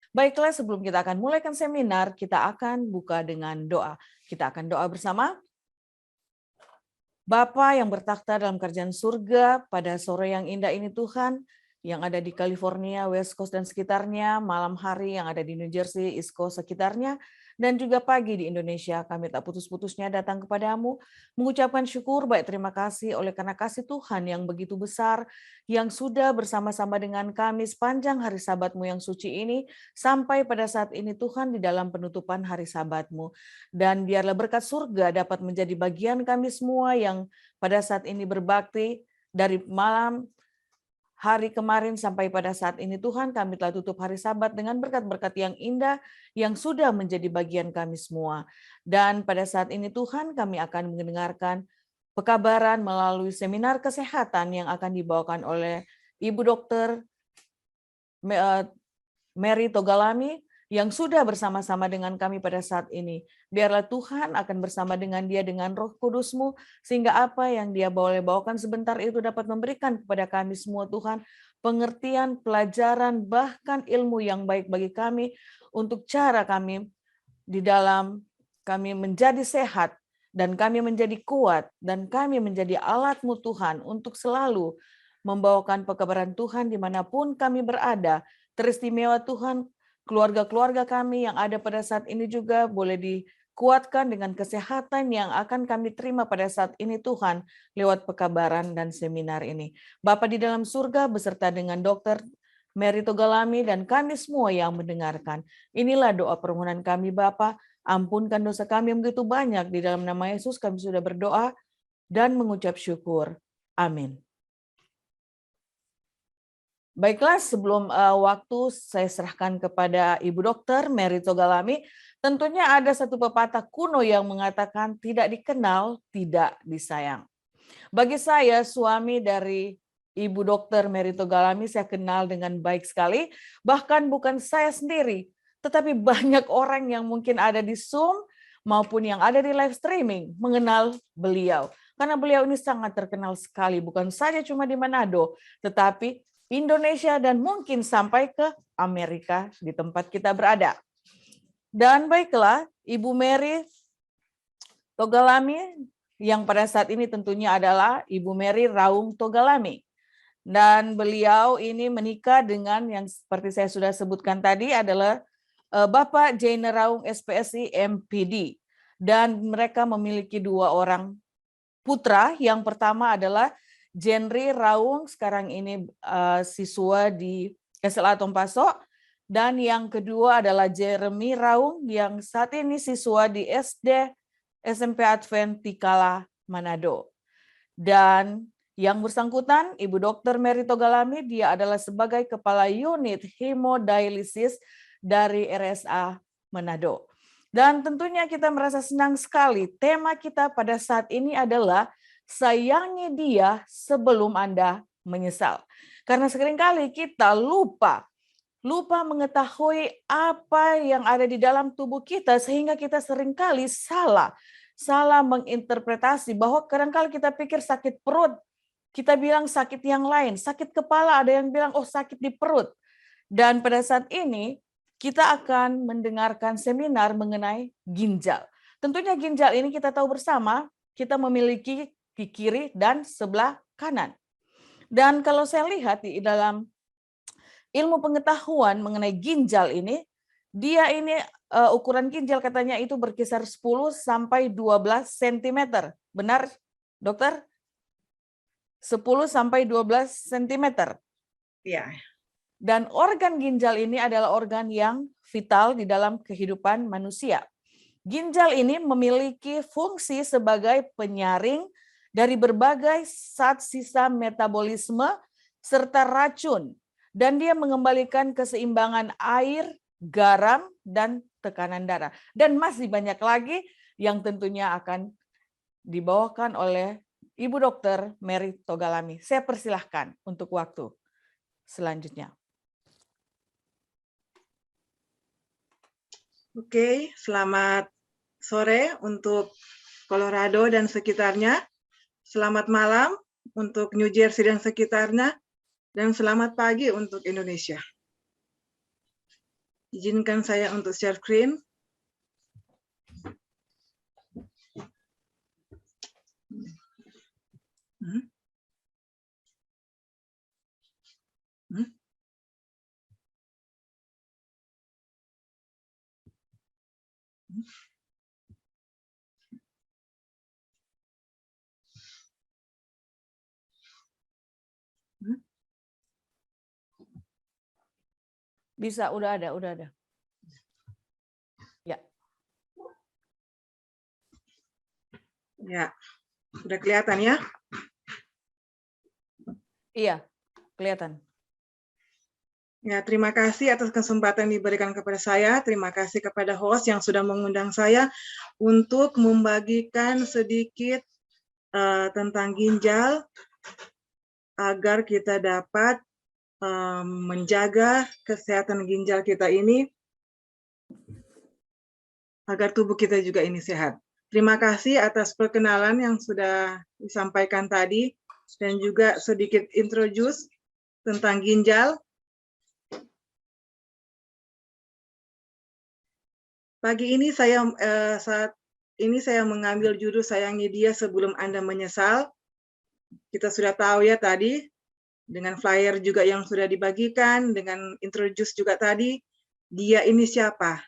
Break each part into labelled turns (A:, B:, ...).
A: Baiklah, sebelum kita akan mulaikan seminar, kita akan buka dengan doa. Kita akan doa bersama. Bapa yang bertakhta dalam kerajaan surga, pada sore yang indah ini Tuhan, yang ada di California, West Coast dan sekitarnya, malam hari yang ada di New Jersey, East Coast sekitarnya, dan juga pagi di Indonesia, kami tak putus-putusnya datang kepadamu, mengucapkan syukur, baik terima kasih oleh karena kasih Tuhan yang begitu besar, yang sudah bersama-sama dengan kami sepanjang hari Sabat-Mu yang suci ini, sampai pada saat ini Tuhan di dalam penutupan hari Sabat-Mu. Dan biarlah berkat surga dapat menjadi bagian kami semua yang pada saat ini berbakti dari malam hari kemarin sampai pada saat ini Tuhan, kami telah tutup hari Sabat dengan berkat-berkat yang indah yang sudah menjadi bagian kami semua. Dan pada saat ini Tuhan, kami akan mendengarkan pekabaran melalui seminar kesehatan yang akan dibawakan oleh Ibu Dokter Mary Togalami yang sudah bersama-sama dengan kami pada saat ini. Biarlah Tuhan akan bersama dengan dia dengan Roh Kudus-Mu, sehingga apa yang dia boleh bawakan sebentar itu dapat memberikan kepada kami semua Tuhan, pengertian, pelajaran, bahkan ilmu yang baik bagi kami, untuk cara kami di dalam kami menjadi sehat, dan kami menjadi kuat, dan kami menjadi alat-Mu Tuhan, untuk selalu membawakan pekabaran Tuhan dimanapun kami berada. Teristimewa Tuhan, keluarga-keluarga kami yang ada pada saat ini juga boleh dikuatkan dengan kesehatan yang akan kami terima pada saat ini Tuhan, lewat pekabaran dan seminar ini. Bapa di dalam surga beserta dengan Dokter Mary Togalami dan kami semua yang mendengarkan. Inilah doa permohonan kami Bapa, ampunkan dosa kami yang begitu banyak, di dalam nama Yesus kami sudah berdoa dan mengucap syukur. Amin. Baiklah, sebelum waktu saya serahkan kepada Ibu Dokter Mary Togalami, tentunya ada satu pepatah kuno yang mengatakan tidak dikenal, tidak disayang. Bagi saya, suami dari Ibu Dokter Mary Togalami, saya kenal dengan baik sekali, bahkan bukan saya sendiri, tetapi banyak orang yang mungkin ada di Zoom maupun yang ada di live streaming mengenal beliau. Karena beliau ini sangat terkenal sekali, bukan saja cuma di Manado, tetapi Indonesia dan mungkin sampai ke Amerika di tempat kita berada. Dan baiklah, Ibu Mary Togalami yang pada saat ini tentunya adalah Ibu Mary Raung Togalami. Dan beliau ini menikah dengan yang seperti saya sudah sebutkan tadi adalah Bapak Jaina Raung SPSI MPD. Dan mereka memiliki 2 orang putra. Yang pertama adalah Jenry Raung, sekarang ini siswa di SLA Tompaso. Dan yang kedua adalah Jeremy Raung yang saat ini siswa di SD SMP Advent Tikala, Manado. Dan yang bersangkutan, Ibu Dokter Mary Togalami, dia adalah sebagai Kepala Unit Hemodialisis dari RSA Manado. Dan tentunya kita merasa senang sekali. Tema kita pada saat ini adalah sayangi dia sebelum Anda menyesal. Karena seringkali kita lupa mengetahui apa yang ada di dalam tubuh kita sehingga kita seringkali salah menginterpretasi bahwa kadang-kala kita pikir sakit perut, kita bilang sakit yang lain, sakit kepala ada yang bilang oh sakit di perut. Dan pada saat ini kita akan mendengarkan seminar mengenai ginjal. Tentunya ginjal ini kita tahu bersama, kita memiliki di kiri dan sebelah kanan. Dan kalau saya lihat di dalam ilmu pengetahuan mengenai ginjal ini, dia ini ukuran ginjal katanya itu berkisar 10 sampai 12 cm. Benar, Dokter? 10 sampai 12 cm.
B: Ya.
A: Dan organ ginjal ini adalah organ yang vital di dalam kehidupan manusia. Ginjal ini memiliki fungsi sebagai penyaring dari berbagai zat sisa metabolisme serta racun, dan dia mengembalikan keseimbangan air, garam, dan tekanan darah. Dan masih banyak lagi yang tentunya akan dibawakan oleh Ibu Dokter Mary Togalami. Saya persilahkan untuk waktu selanjutnya.
B: Oke, selamat sore untuk Colorado dan sekitarnya. Selamat malam untuk New Jersey dan sekitarnya. Dan selamat pagi untuk Indonesia. Izinkan saya untuk share screen. Hmm. Hmm. Hmm.
A: Bisa, udah ada, udah ada. Ya.
B: Ya, sudah kelihatan ya?
A: Iya, kelihatan.
B: Ya, terima kasih atas kesempatan yang diberikan kepada saya. Terima kasih kepada host yang sudah mengundang saya untuk membagikan sedikit tentang ginjal agar kita dapat menjaga kesehatan ginjal kita ini agar tubuh kita juga ini sehat. Terima kasih atas perkenalan yang sudah disampaikan tadi dan juga sedikit introduce tentang ginjal. Pagi ini saat ini saya mengambil judul Sayangi Dia Sebelum Anda Menyesal. Kita sudah tahu ya tadi, dengan flyer juga yang sudah dibagikan, dengan introduce juga tadi, dia ini siapa?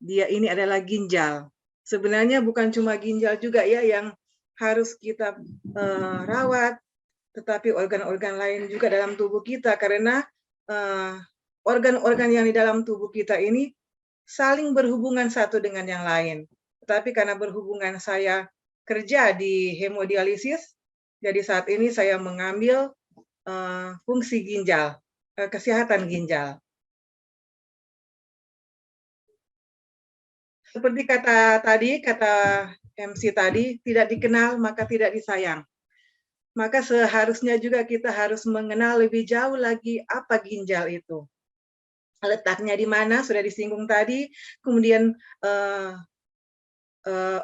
B: Dia ini adalah ginjal. Sebenarnya bukan cuma ginjal juga ya yang harus kita rawat, tetapi organ-organ lain juga dalam tubuh kita, karena organ-organ yang di dalam tubuh kita ini saling berhubungan satu dengan yang lain. Tetapi karena berhubungan saya kerja di hemodialisis, jadi saat ini saya mengambil fungsi ginjal, kesehatan ginjal. Seperti kata MC tadi, tidak dikenal maka tidak disayang. Maka seharusnya juga kita harus mengenal lebih jauh lagi apa ginjal itu. Letaknya di mana sudah disinggung tadi, kemudian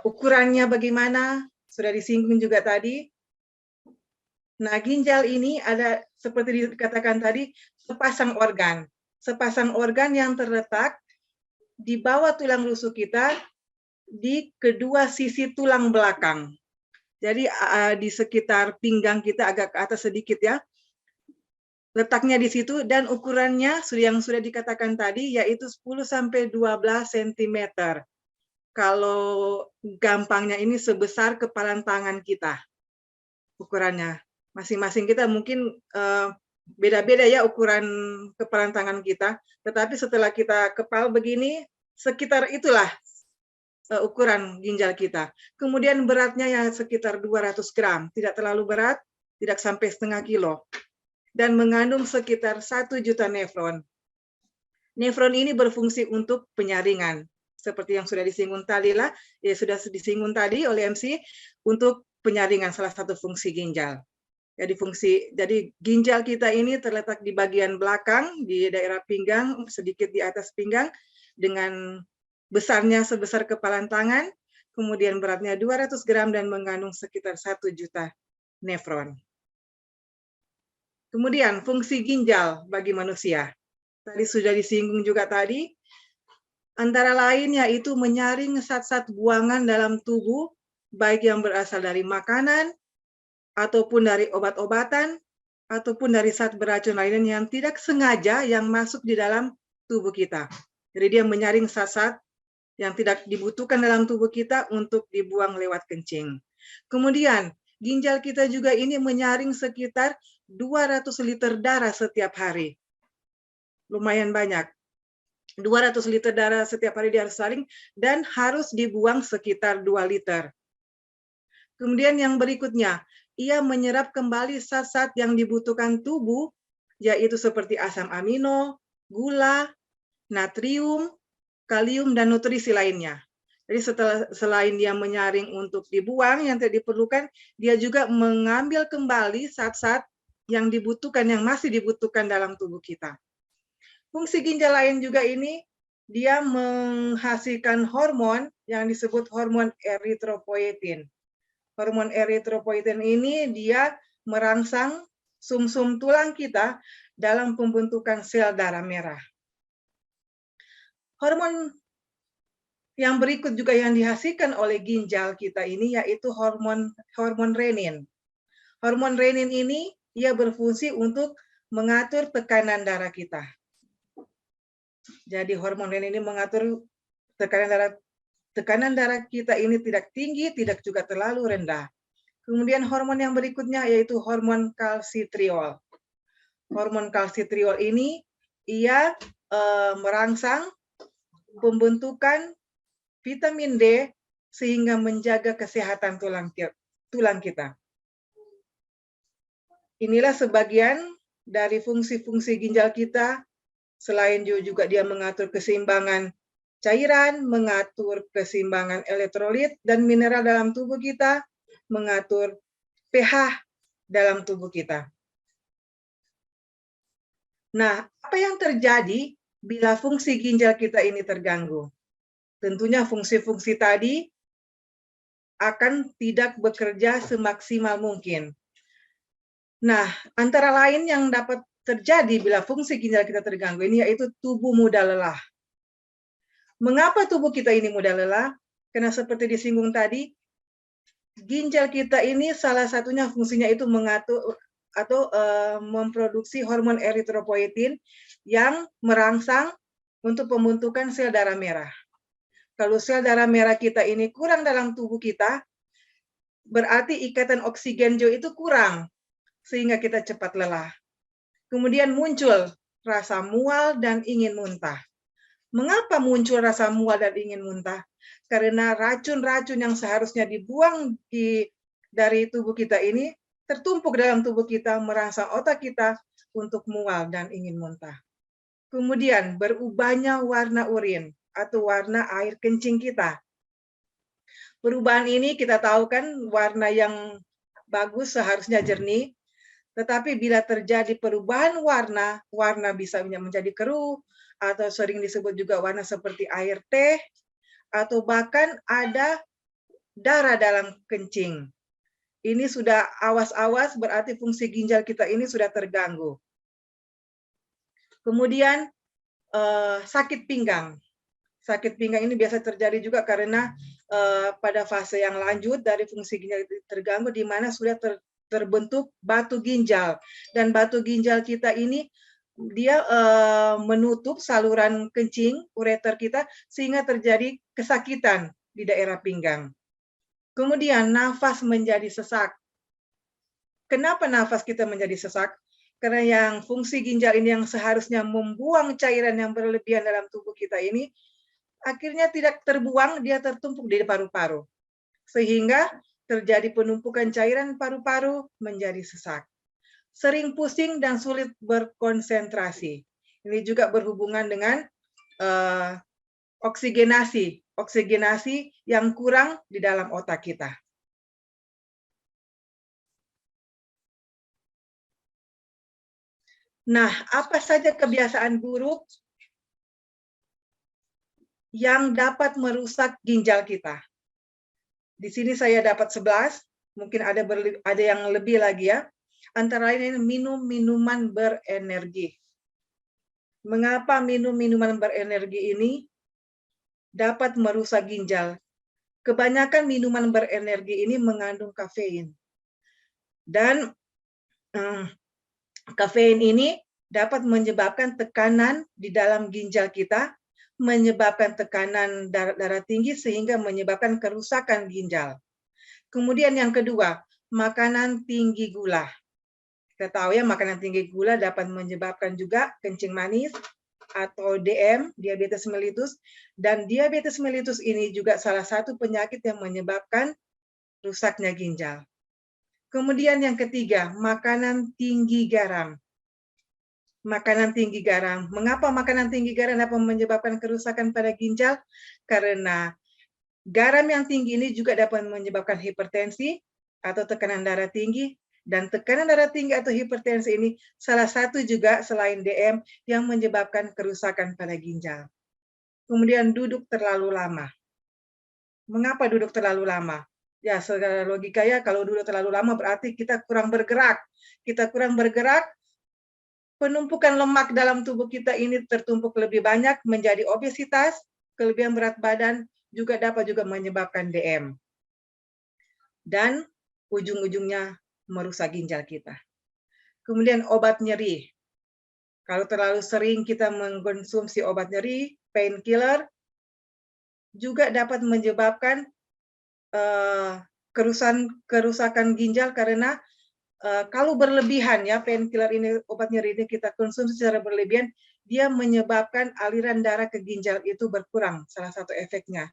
B: ukurannya bagaimana sudah disinggung juga tadi. Nah, ginjal ini ada seperti dikatakan tadi sepasang organ yang terletak di bawah tulang rusuk kita di kedua sisi tulang belakang. Jadi di sekitar pinggang kita agak ke atas sedikit ya. Letaknya di situ dan ukurannya yang sudah dikatakan tadi yaitu 10 sampai 12 cm. Kalau gampangnya ini sebesar kepalan tangan kita. Ukurannya. Masing-masing kita mungkin beda-beda ya ukuran kepalan tangan kita, tetapi setelah kita kepal begini sekitar itulah ukuran ginjal kita. Kemudian beratnya ya sekitar 200 gram, tidak terlalu berat, tidak sampai setengah kilo. Dan mengandung sekitar 1 juta nefron. Nefron ini berfungsi untuk penyaringan. Seperti yang sudah disinggung tadi lah, ya sudah disinggung tadi oleh MC, untuk penyaringan salah satu fungsi ginjal. Jadi ginjal kita ini terletak di bagian belakang, di daerah pinggang, sedikit di atas pinggang, dengan besarnya sebesar kepalan tangan, kemudian beratnya 200 gram dan mengandung sekitar 1 juta nefron. Kemudian fungsi ginjal bagi manusia. Tadi sudah disinggung juga tadi, antara lain yaitu menyaring zat-zat buangan dalam tubuh, baik yang berasal dari makanan, ataupun dari obat-obatan, ataupun dari zat beracun lainnya yang tidak sengaja yang masuk di dalam tubuh kita. Jadi dia menyaring zat-zat yang tidak dibutuhkan dalam tubuh kita untuk dibuang lewat kencing. Kemudian, ginjal kita juga ini menyaring sekitar 200 liter darah setiap hari. Lumayan banyak. 200 liter darah setiap hari dia harus saring dan harus dibuang sekitar 2 liter. Kemudian yang berikutnya, ia menyerap kembali zat-zat yang dibutuhkan tubuh, yaitu seperti asam amino, gula, natrium, kalium, dan nutrisi lainnya. Jadi selain dia menyaring untuk dibuang yang tidak diperlukan, dia juga mengambil kembali zat-zat yang dibutuhkan, yang masih dibutuhkan dalam tubuh kita. Fungsi ginjal lain juga ini, dia menghasilkan hormon yang disebut hormon eritropoietin. Hormon eritropoietin ini dia merangsang sumsum tulang kita dalam pembentukan sel darah merah. Hormon yang berikut juga yang dihasilkan oleh ginjal kita ini yaitu hormon renin. Hormon renin ini ia berfungsi untuk mengatur tekanan darah kita. Jadi hormon renin ini mengatur tekanan darah kita ini tidak tinggi, tidak juga terlalu rendah. Kemudian hormon yang berikutnya yaitu hormon kalsitriol. Hormon kalsitriol ini ia merangsang pembentukan vitamin D sehingga menjaga kesehatan tulang kita. Inilah sebagian dari fungsi-fungsi ginjal kita. Selain juga dia mengatur keseimbangan cairan, mengatur keseimbangan elektrolit dan mineral dalam tubuh kita, mengatur pH dalam tubuh kita. Nah, apa yang terjadi bila fungsi ginjal kita ini terganggu? Tentunya fungsi-fungsi tadi akan tidak bekerja semaksimal mungkin. Nah, antara lain yang dapat terjadi bila fungsi ginjal kita terganggu ini yaitu tubuh mudah lelah. Mengapa tubuh kita ini mudah lelah? Karena seperti disinggung tadi, ginjal kita ini salah satunya fungsinya itu mengatur atau memproduksi hormon eritropoietin yang merangsang untuk pembentukan sel darah merah. Kalau sel darah merah kita ini kurang dalam tubuh kita, berarti ikatan oksigen itu kurang, sehingga kita cepat lelah. Kemudian muncul rasa mual dan ingin muntah. Mengapa muncul rasa mual dan ingin muntah? Karena racun-racun yang seharusnya dibuang dari tubuh kita ini tertumpuk dalam tubuh kita, merangsang otak kita untuk mual dan ingin muntah. Kemudian berubahnya warna urin atau warna air kencing kita. Perubahan ini kita tahu kan warna yang bagus seharusnya jernih, tetapi bila terjadi perubahan warna, warna bisa menjadi keruh, atau sering disebut juga warna seperti air teh, atau bahkan ada darah dalam kencing. Ini sudah awas-awas berarti fungsi ginjal kita ini sudah terganggu. Kemudian sakit pinggang. Sakit pinggang ini biasa terjadi juga karena pada fase yang lanjut dari fungsi ginjal terganggu di mana sudah terbentuk batu ginjal, dan batu ginjal kita ini dia menutup saluran kencing ureter kita sehingga terjadi kesakitan di daerah pinggang. Kemudian nafas menjadi sesak. Kenapa nafas kita menjadi sesak? Karena yang fungsi ginjal ini yang seharusnya membuang cairan yang berlebihan dalam tubuh kita ini akhirnya tidak terbuang, dia tertumpuk di paru-paru. Sehingga terjadi penumpukan cairan paru-paru menjadi sesak. Sering pusing dan sulit berkonsentrasi. Ini juga berhubungan dengan oksigenasi yang kurang di dalam otak kita. Nah, apa saja kebiasaan buruk yang dapat merusak ginjal kita? Di sini saya dapat 11, mungkin ada yang lebih lagi ya. Antara lain minum minuman berenergi. Mengapa minum minuman berenergi ini dapat merusak ginjal? Kebanyakan minuman berenergi ini mengandung kafein. Dan kafein ini dapat menyebabkan tekanan di dalam ginjal kita, menyebabkan tekanan darah tinggi sehingga menyebabkan kerusakan ginjal. Kemudian yang kedua, makanan tinggi gula. Kita tahu ya, makanan tinggi gula dapat menyebabkan juga kencing manis atau DM, diabetes mellitus, dan diabetes mellitus ini juga salah satu penyakit yang menyebabkan rusaknya ginjal. Kemudian yang ketiga, makanan tinggi garam. Makanan tinggi garam. Mengapa makanan tinggi garam dapat menyebabkan kerusakan pada ginjal? Karena garam yang tinggi ini juga dapat menyebabkan hipertensi atau tekanan darah tinggi, dan tekanan darah tinggi atau hipertensi ini salah satu juga selain DM yang menyebabkan kerusakan pada ginjal. Kemudian duduk terlalu lama. Mengapa duduk terlalu lama? Ya, secara logika ya, kalau duduk terlalu lama berarti kita kurang bergerak. Kita kurang bergerak, penumpukan lemak dalam tubuh kita ini tertumpuk lebih banyak menjadi obesitas, kelebihan berat badan, juga dapat juga menyebabkan DM. Dan ujung-ujungnya merusak ginjal kita. Kemudian obat nyeri. Kalau terlalu sering kita mengkonsumsi obat nyeri, painkiller, juga dapat menyebabkan kerusakan ginjal karena kalau berlebihan ya painkiller ini, obat nyeri ini kita konsumsi secara berlebihan, dia menyebabkan aliran darah ke ginjal itu berkurang, salah satu efeknya.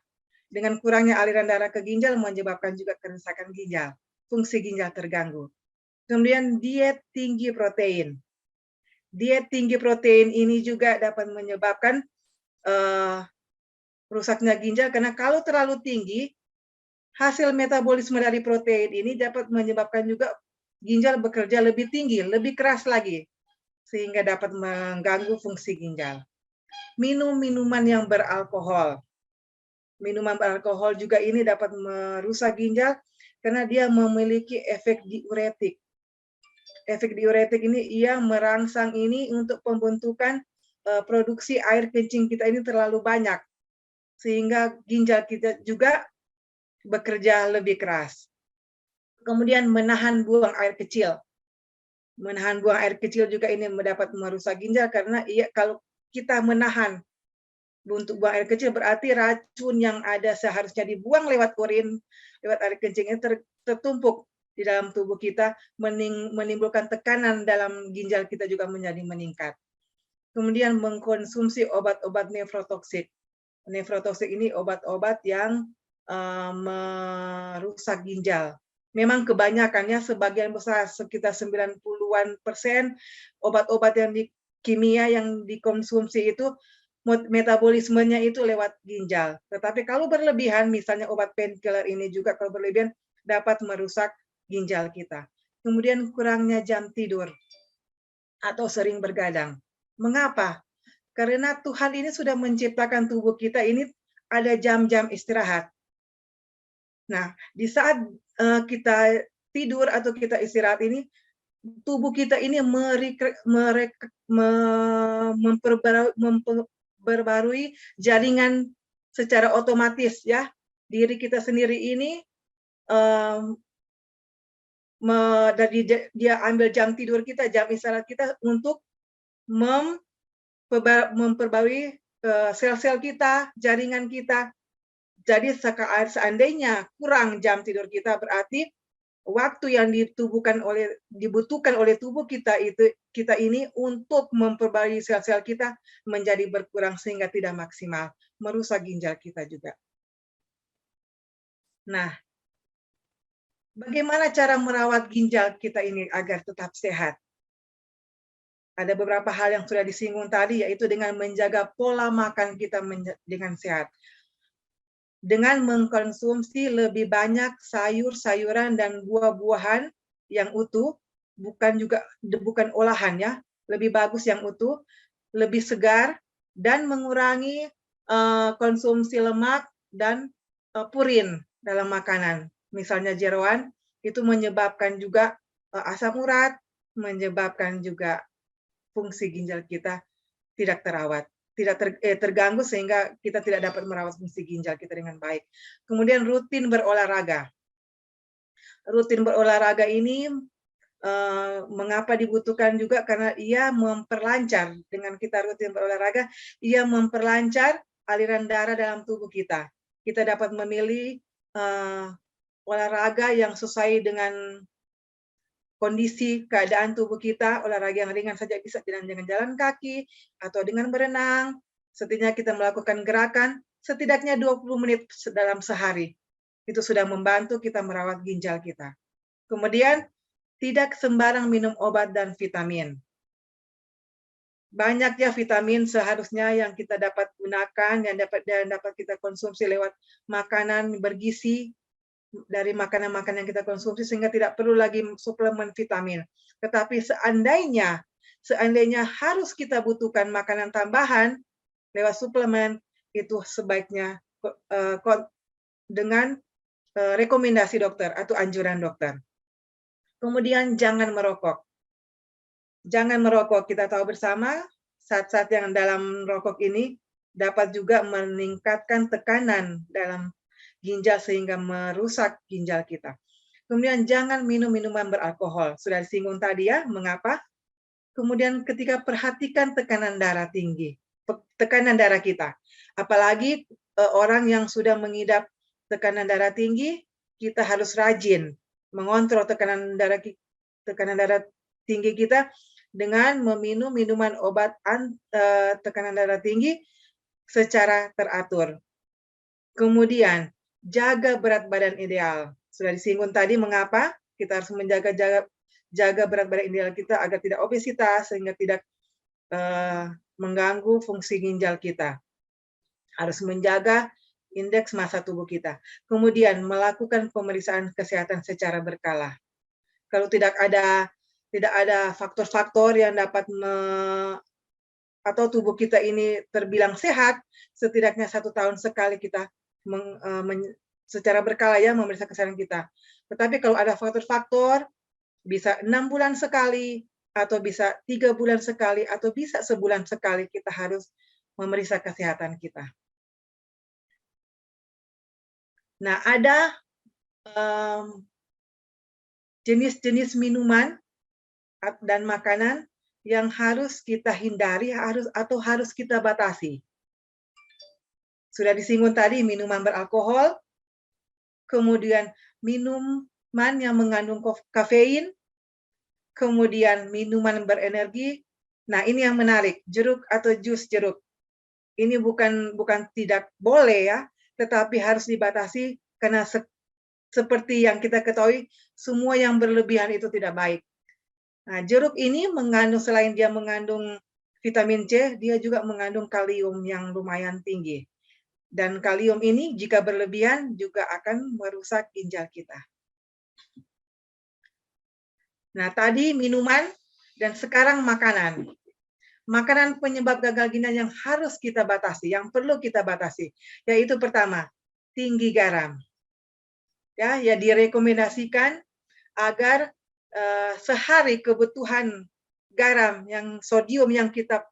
B: Dengan kurangnya aliran darah ke ginjal menyebabkan juga kerusakan ginjal, fungsi ginjal terganggu. Kemudian diet tinggi protein. Diet tinggi protein ini juga dapat menyebabkan rusaknya ginjal karena kalau terlalu tinggi, hasil metabolisme dari protein ini dapat menyebabkan juga ginjal bekerja lebih tinggi, lebih keras lagi, sehingga dapat mengganggu fungsi ginjal. Minum minuman yang beralkohol. Minuman beralkohol juga ini dapat merusak ginjal karena dia memiliki efek diuretik. Efek diuretik ini ia merangsang ini untuk pembentukan produksi air kencing kita ini terlalu banyak, sehingga ginjal kita juga bekerja lebih keras. Kemudian menahan buang air kecil. Menahan buang air kecil juga ini dapat merusak ginjal karena kalau kita menahan untuk buang air kecil berarti racun yang ada seharusnya dibuang lewat urin, lewat air kencing ini tertumpuk di dalam tubuh kita, menimbulkan tekanan dalam ginjal kita juga menjadi meningkat. Kemudian mengkonsumsi obat-obat nefrotoksik. Nefrotoksik ini obat-obat yang merusak ginjal. Memang kebanyakannya sebagian besar sekitar 90-an% obat-obat yang kimia yang dikonsumsi itu metabolismenya itu lewat ginjal. Tetapi kalau berlebihan, misalnya obat painkiller ini juga kalau berlebihan dapat merusak ginjal kita. Kemudian kurangnya jam tidur atau sering bergadang. Mengapa? Karena Tuhan ini sudah menciptakan tubuh kita ini ada jam-jam istirahat. Nah, di saat kita tidur atau kita istirahat ini, tubuh kita ini memperbarui jaringan secara otomatis ya. Diri kita sendiri ini dari dia ambil jam tidur kita, jam istirahat kita untuk memperbarui sel-sel kita, jaringan kita. Jadi seandainya kurang jam tidur kita berarti waktu yang dibutuhkan oleh tubuh kita ini untuk memperbarui sel-sel kita menjadi berkurang sehingga tidak maksimal, merusak ginjal kita juga. Nah, bagaimana cara merawat ginjal kita ini agar tetap sehat? Ada beberapa hal yang sudah disinggung tadi, yaitu dengan menjaga pola makan kita dengan sehat. Dengan mengkonsumsi lebih banyak sayur-sayuran dan buah-buahan yang utuh, bukan olahan ya, lebih bagus yang utuh, lebih segar, dan mengurangi konsumsi lemak dan purin dalam makanan. Misalnya jeroan, itu menyebabkan juga asam urat, menyebabkan juga fungsi ginjal kita tidak terawat, tidak terganggu sehingga kita tidak dapat merawat fungsi ginjal kita dengan baik. Kemudian rutin berolahraga. Rutin berolahraga ini mengapa dibutuhkan juga karena ia memperlancar, dengan kita rutin berolahraga, ia memperlancar aliran darah dalam tubuh kita. Kita dapat memilih olahraga yang sesuai dengan kondisi keadaan tubuh kita. Olahraga yang ringan saja bisa dengan jalan kaki atau dengan berenang. Setidaknya kita melakukan gerakan setidaknya 20 menit dalam sehari. Itu sudah membantu kita merawat ginjal kita. Kemudian tidak sembarang minum obat dan vitamin. Banyak ya vitamin seharusnya yang kita dapat gunakan, yang dapat kita konsumsi lewat makanan bergizi, dari makanan-makanan yang kita konsumsi sehingga tidak perlu lagi suplemen vitamin. Tetapi seandainya harus kita butuhkan makanan tambahan lewat suplemen, itu sebaiknya dengan rekomendasi dokter atau anjuran dokter. Kemudian jangan merokok. Jangan merokok. Kita tahu bersama, zat-zat yang dalam rokok ini dapat juga meningkatkan tekanan dalam ginjal sehingga merusak ginjal kita. Kemudian jangan minum minuman beralkohol. Sudah disinggung tadi ya, mengapa? Kemudian ketika perhatikan tekanan darah tinggi, tekanan darah kita. Apalagi orang yang sudah mengidap tekanan darah tinggi, kita harus rajin mengontrol tekanan darah tinggi kita dengan meminum minuman obat tekanan darah tinggi secara teratur. Kemudian jaga berat badan ideal. Sudah disinggung tadi mengapa kita harus jaga berat badan ideal kita agar tidak obesitas sehingga tidak mengganggu fungsi ginjal kita. Harus menjaga indeks massa tubuh kita. Kemudian melakukan pemeriksaan kesehatan secara berkala. Kalau tidak ada faktor-faktor yang dapat atau tubuh kita ini terbilang sehat, setidaknya 1 tahun sekali kita secara berkala ya memeriksa kesehatan kita. Tetapi kalau ada faktor-faktor, bisa 6 bulan sekali, atau bisa 3 bulan sekali, atau bisa sebulan sekali kita harus memeriksa kesehatan kita. Nah, ada jenis-jenis minuman dan makanan yang harus kita hindari harus kita batasi. Sudah disinggung tadi minuman beralkohol, kemudian minuman yang mengandung kafein, kemudian minuman berenergi. Nah, ini yang menarik, jeruk atau jus jeruk. Ini bukan tidak boleh ya, tetapi harus dibatasi karena seperti yang kita ketahui, semua yang berlebihan itu tidak baik. Nah, jeruk ini selain dia mengandung vitamin C, dia juga mengandung kalium yang lumayan tinggi. Dan kalium ini jika berlebihan juga akan merusak ginjal kita. Nah, tadi minuman dan sekarang makanan. Makanan penyebab gagal ginjal yang harus kita batasi, yang perlu kita batasi, yaitu pertama, tinggi garam. Ya direkomendasikan agar sehari kebutuhan garam yang sodium yang kita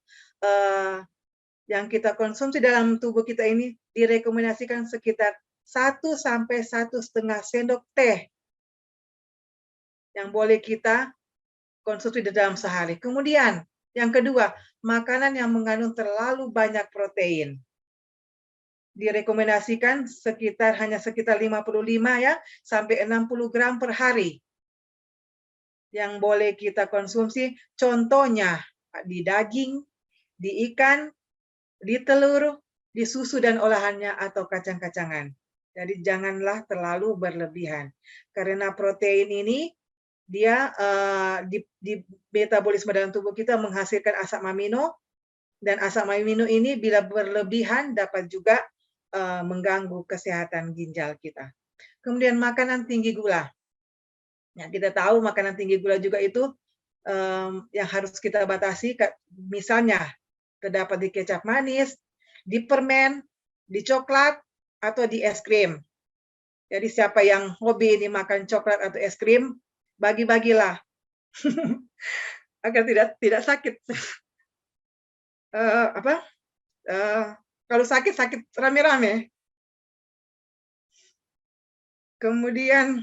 B: konsumsi dalam tubuh kita ini direkomendasikan sekitar 1 sampai 1,5 sendok teh yang boleh kita konsumsi di dalam sehari. Kemudian yang kedua, makanan yang mengandung terlalu banyak protein. Direkomendasikan hanya sekitar 55 ya sampai 60 gram per hari yang boleh kita konsumsi. Contohnya di daging, di ikan, di telur, di susu dan olahannya atau kacang-kacangan. Jadi janganlah terlalu berlebihan. Karena protein ini dia di metabolisme dalam tubuh kita menghasilkan asam amino, dan asam amino ini bila berlebihan dapat juga mengganggu kesehatan ginjal kita. Kemudian makanan tinggi gula. Ya, kita tahu makanan tinggi gula juga itu yang harus kita batasi, misalnya terdapat di kecap manis, di permen, di coklat, atau di es krim. Jadi siapa yang hobi ini makan coklat atau es krim, bagi-bagilah agar tidak sakit. Kalau sakit rame-rame. Kemudian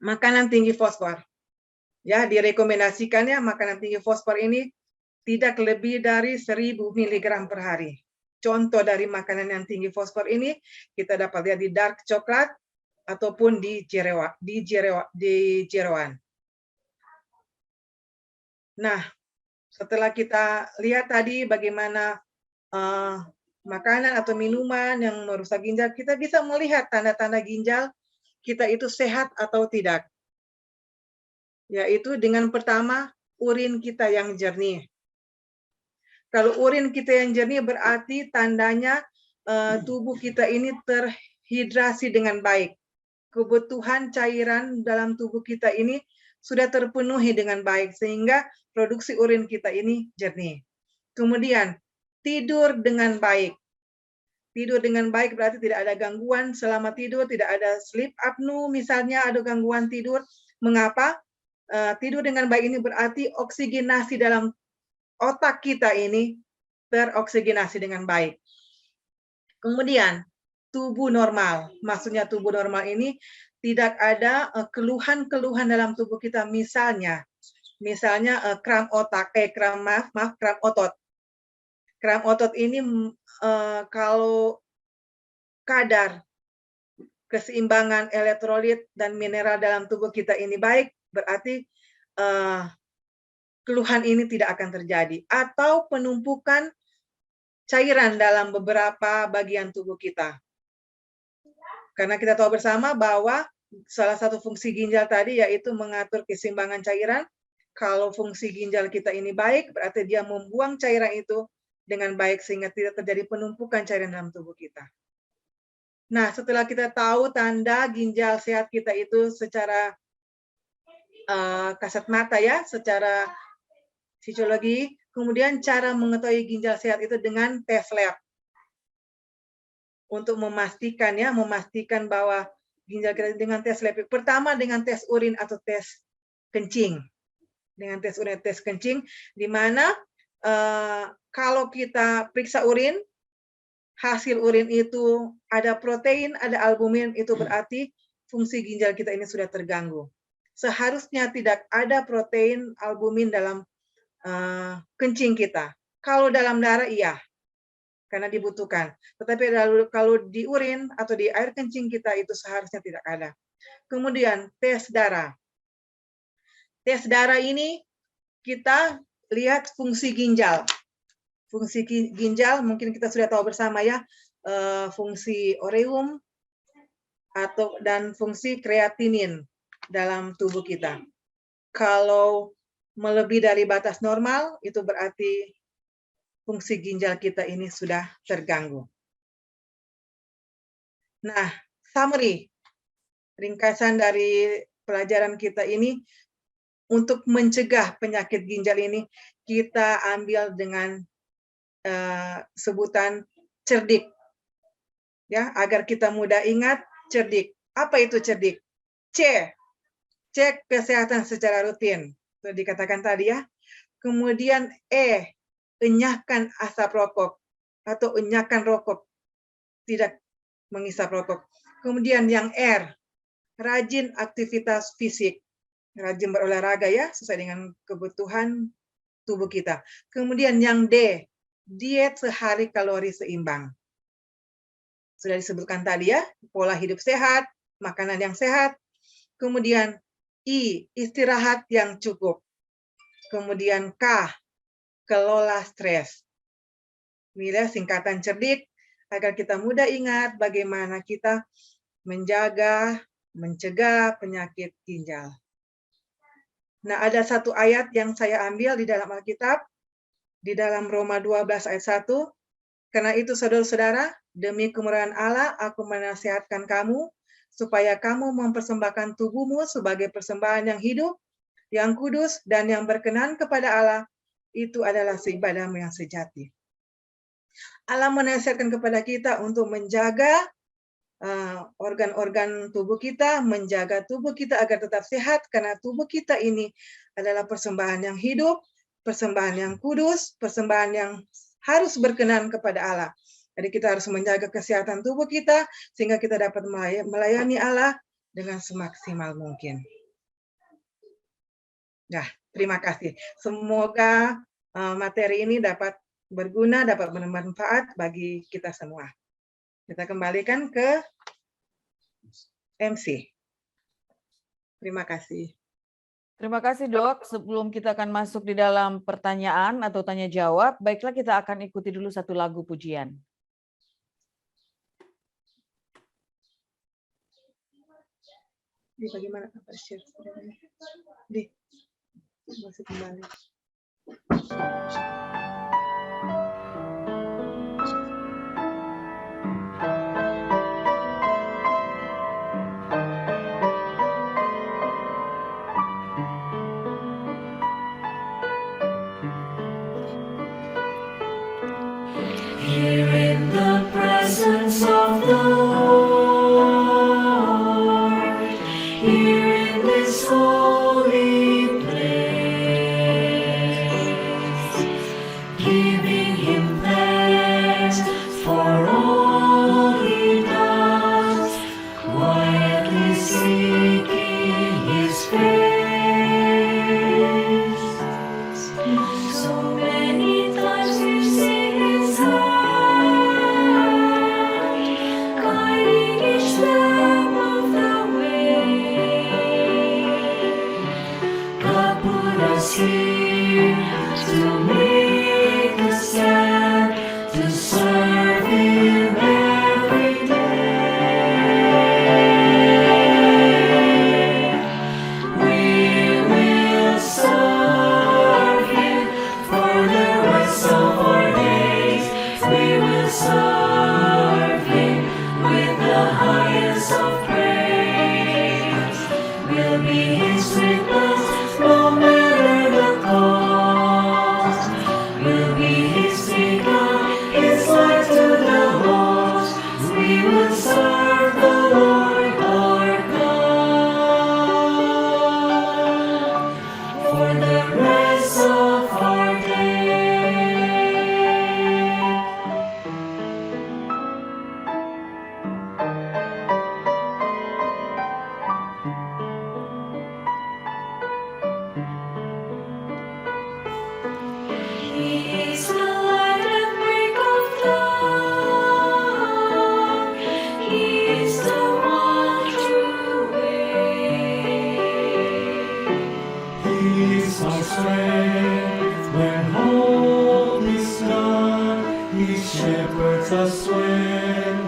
B: makanan tinggi fosfor. Ya, direkomendasikannya makanan tinggi fosfor ini tidak lebih dari 1000 mg per hari. Contoh dari makanan yang tinggi fosfor ini kita dapat lihat di dark coklat ataupun di jeroan. Nah, setelah kita lihat tadi bagaimana makanan atau minuman yang merusak ginjal, kita bisa melihat tanda-tanda ginjal kita itu sehat atau tidak. Yaitu dengan pertama, urin kita yang jernih. Kalau urin kita yang jernih berarti tandanya tubuh kita ini terhidrasi dengan baik. Kebutuhan cairan dalam tubuh kita ini sudah terpenuhi dengan baik sehingga produksi urin kita ini jernih. Kemudian tidur dengan baik. Tidur dengan baik berarti tidak ada gangguan selama tidur, tidak ada sleep apnea misalnya, ada gangguan tidur. Mengapa? tidur dengan baik ini berarti oksigenasi dalam otak kita ini teroksigenasi dengan baik. Kemudian tubuh normal, maksudnya tubuh normal ini tidak ada keluhan-keluhan dalam tubuh kita, misalnya kram otot. Kram otot ini kalau kadar keseimbangan elektrolit dan mineral dalam tubuh kita ini baik, berarti keluhan ini tidak akan terjadi. Atau penumpukan cairan dalam beberapa bagian tubuh kita. Karena kita tahu bersama bahwa salah satu fungsi ginjal tadi yaitu mengatur keseimbangan cairan. Kalau fungsi ginjal kita ini baik, berarti dia membuang cairan itu dengan baik sehingga tidak terjadi penumpukan cairan dalam tubuh kita. Nah, setelah kita tahu tanda ginjal sehat kita itu secara kasat mata ya, secara fisiologi, kemudian cara mengetahui ginjal sehat itu dengan tes lab. Untuk memastikan bahwa ginjal kita dengan tes lab. Pertama dengan tes urin atau tes kencing. Dengan tes urin atau tes kencing, di mana kalau kita periksa urin, hasil urin itu ada protein, ada albumin, itu berarti fungsi ginjal kita ini sudah terganggu. Seharusnya tidak ada protein, albumin dalam kencing kita. Kalau dalam darah iya, karena dibutuhkan. Tetapi kalau di urin atau di air kencing kita itu seharusnya tidak ada. Kemudian tes darah. Tes darah ini kita lihat fungsi ginjal. Fungsi ginjal mungkin kita sudah tahu bersama ya, fungsi ureum dan fungsi kreatinin dalam tubuh kita. Kalau melebihi dari batas normal, itu berarti fungsi ginjal kita ini sudah terganggu. Nah, summary, ringkasan dari pelajaran kita ini, untuk mencegah penyakit ginjal ini, kita ambil dengan sebutan cerdik. Ya, agar kita mudah ingat, cerdik. Apa itu cerdik? C, cek kesehatan secara rutin. Itu dikatakan tadi ya. Kemudian E, enyahkan asap rokok atau enyahkan rokok, tidak menghisap rokok. Kemudian yang R, rajin aktivitas fisik, rajin berolahraga ya, sesuai dengan kebutuhan tubuh kita. Kemudian yang D, diet sehari kalori seimbang. Sudah disebutkan tadi ya, pola hidup sehat, makanan yang sehat. Kemudian I, istirahat yang cukup. Kemudian K, kelola stres. Inilah singkatan cerdik agar kita mudah ingat bagaimana kita mencegah penyakit ginjal. Nah, ada satu ayat yang saya ambil di dalam Alkitab, di dalam Roma 12 ayat 1. Karena itu saudara-saudara, demi kemurahan Allah aku menasihatkan kamu supaya kamu mempersembahkan tubuhmu sebagai persembahan yang hidup, yang kudus dan yang berkenan kepada Allah. Itu adalah seibadahmu yang sejati. Allah menasihatkan kepada kita untuk menjaga organ-organ tubuh kita, menjaga tubuh kita agar tetap sehat, karena tubuh kita ini adalah persembahan yang hidup, persembahan yang kudus, persembahan yang harus berkenan kepada Allah. Jadi kita harus menjaga kesehatan tubuh kita, sehingga kita dapat melayani Allah dengan semaksimal mungkin. Nah, terima kasih. Semoga materi ini dapat berguna, dapat bermanfaat bagi kita semua. Kita kembalikan ke MC. Terima kasih.
A: Terima kasih Dok. Sebelum kita akan masuk di dalam pertanyaan atau tanya jawab, baiklah kita akan ikuti dulu satu lagu pujian.
B: Di bagaimana Pak Share? Di masih kembali.
C: Here in the presence of the Lord, here in this holy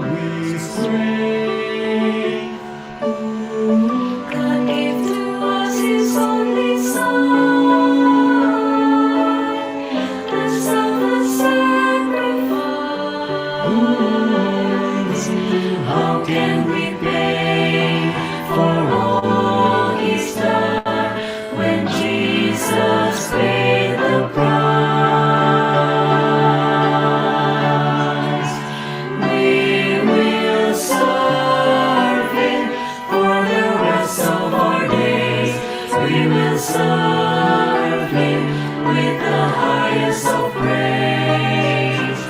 C: when we stray. God gave to us His only Son, and selfless sacrifice. How can we pay for all He's done when Jesus paid the price? We will serve Him for the rest of our days. We will serve Him with the highest of praise.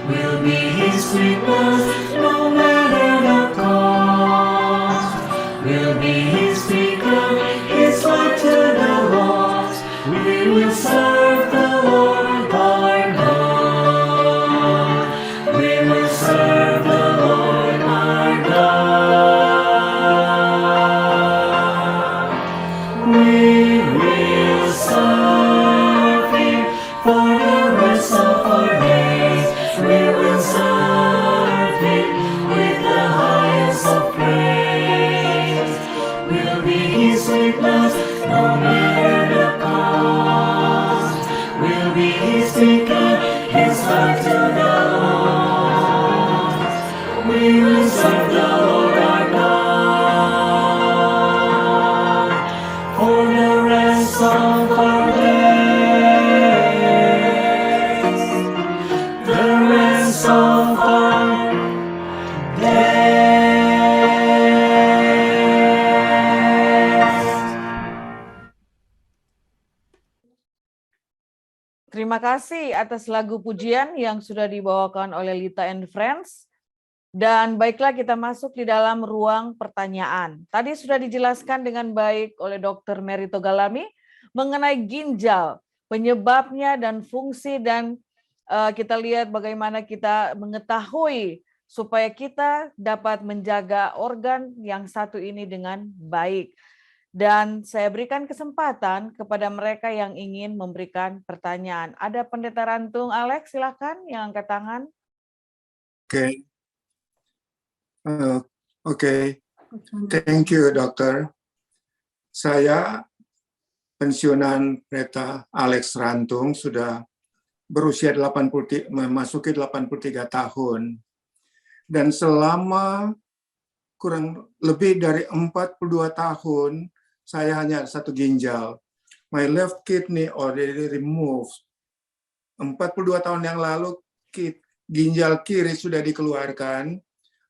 C: We'll be His witness no matter the cost. We'll be His speaker, His light to the lost. We will serve the Lord our God. We will serve the Lord our God. We will serve Him for the rest of our days. We will serve Him with the highest of praise. We'll be His witness no matter the cost. We'll be His speaker, His light to the lost. We will serve the Lord our God for the rest of our days. The rest of our days.
A: Terima kasih atas lagu pujian yang sudah dibawakan oleh Lita and Friends. Dan baiklah kita masuk di dalam ruang pertanyaan. Tadi sudah dijelaskan dengan baik oleh Dr. Mary Togalami mengenai ginjal, penyebabnya dan fungsi, dan kita lihat bagaimana kita mengetahui supaya kita dapat menjaga organ yang satu ini dengan baik. Dan saya berikan kesempatan kepada mereka yang ingin memberikan pertanyaan. Ada Pendeta Rantung Alex, silakan yang angkat tangan.
D: Okay. Okay. Thank you, Dokter. Saya pensiunan Pendeta Alex Rantung sudah berusia memasuki 83 tahun. Dan selama kurang lebih dari 42 tahun, saya hanya satu ginjal. My left kidney already removed. 42 tahun yang lalu, ginjal kiri sudah dikeluarkan,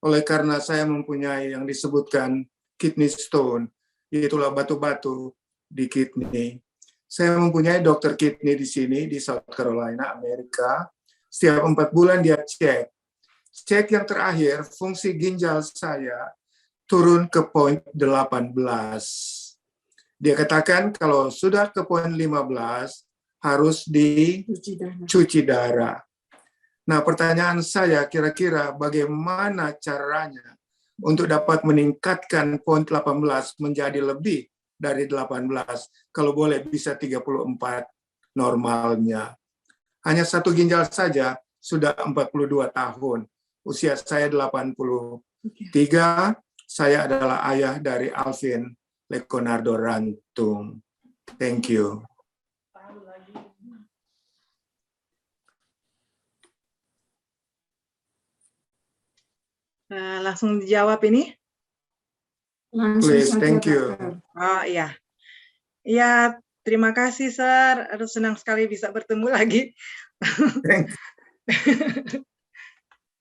D: oleh karena saya mempunyai yang disebutkan kidney stone, yaitulah batu-batu di kidney. Saya mempunyai dokter kidney di sini, di South Carolina, Amerika. Setiap 4 bulan dia cek. Cek yang terakhir, fungsi ginjal saya turun ke poin 18. Dia katakan kalau sudah ke poin 15, harus dicuci darah. Nah, pertanyaan saya kira-kira bagaimana caranya untuk dapat meningkatkan poin 18 menjadi lebih dari 18, kalau boleh bisa 34 normalnya. Hanya satu ginjal saja sudah 42 tahun. Usia saya 83, saya adalah ayah dari Alvin Leonardo Rantung. Thank you.
B: Langsung dijawab ini?
D: Please, thank you.
B: Oh iya. Iya, terima kasih, Sir. Aduh, senang sekali bisa bertemu lagi.
D: Thank you.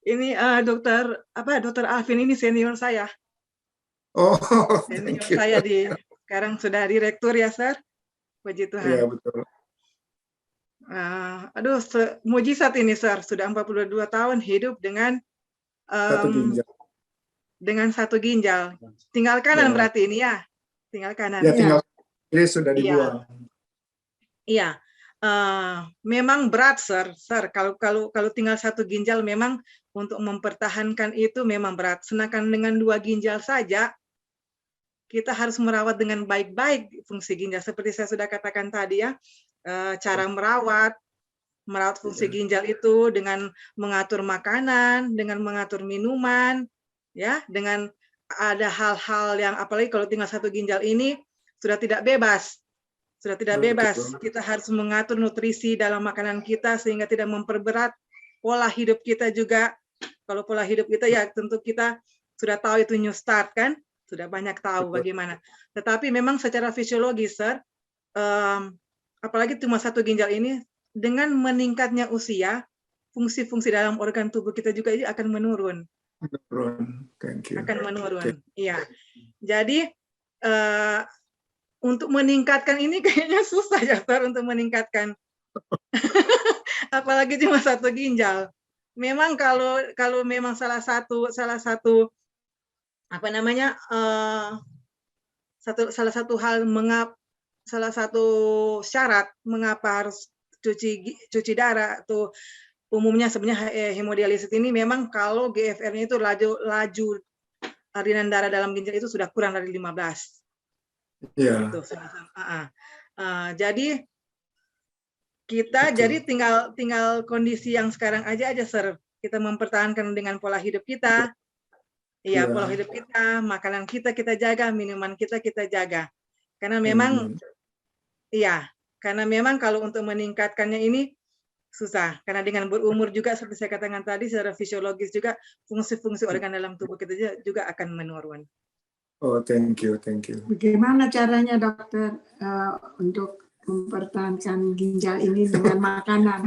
B: Ini Dokter Alvin ini senior saya.
D: Oh,
B: Senior
D: thank you.
B: saya sekarang sudah direktur ya, Sir. Puji Tuhan.
D: Iya, betul.
B: Aduh, mujizat ini, Sir. Sudah 42 tahun hidup dengan
D: Satu ginjal.
B: dengan satu ginjal. Tinggal kanan
D: Ya.
B: berarti ini ya. Tinggal kanan.
D: Ya, tinggal kiri sudah dibuang.
B: Iya. Memang berat, Sir. Kalau tinggal satu ginjal memang untuk mempertahankan itu memang berat. Sedangkan dengan 2 ginjal saja kita harus merawat dengan baik-baik fungsi ginjal. Seperti saya sudah katakan tadi ya, cara merawat, merawat fungsi ginjal itu dengan mengatur makanan, dengan mengatur minuman, ya, dengan ada hal-hal yang apalagi kalau tinggal satu ginjal ini sudah tidak bebas. Sudah tidak bebas.
D: Betul.
B: Kita harus mengatur nutrisi dalam makanan kita sehingga tidak memperberat pola hidup kita juga. Kalau pola hidup kita ya tentu kita sudah tahu itu new start kan, sudah banyak tahu
D: Betul.
B: bagaimana. Tetapi memang secara fisiologis, Sir, apalagi cuma satu ginjal ini, dengan meningkatnya usia, fungsi-fungsi dalam organ tubuh kita juga ini akan menurun.
D: Thank you.
B: Akan menurun. Iya. Jadi untuk meningkatkan ini kayaknya susah ya, Sir, untuk meningkatkan. Apalagi cuma satu ginjal. Memang kalau memang salah satu apa namanya salah satu syarat mengapa harus cuci darah atau umumnya sebenarnya hemodialisis ini memang kalau GFR-nya itu laju aliran darah dalam ginjal itu sudah kurang dari 15.
D: Iya.
B: Gitu. Jadi kita jadi tinggal kondisi yang sekarang aja Sir. Kita mempertahankan dengan pola hidup kita. Iya, pola hidup kita, makanan kita jaga, minuman kita jaga. Karena memang iya, karena memang kalau untuk meningkatkannya ini susah. Karena dengan berumur juga seperti saya katakan tadi secara fisiologis juga fungsi-fungsi organ dalam tubuh kita juga akan menurun.
D: Oh, thank you.
E: Bagaimana caranya dokter untuk mempertahankan ginjal ini dengan makanan?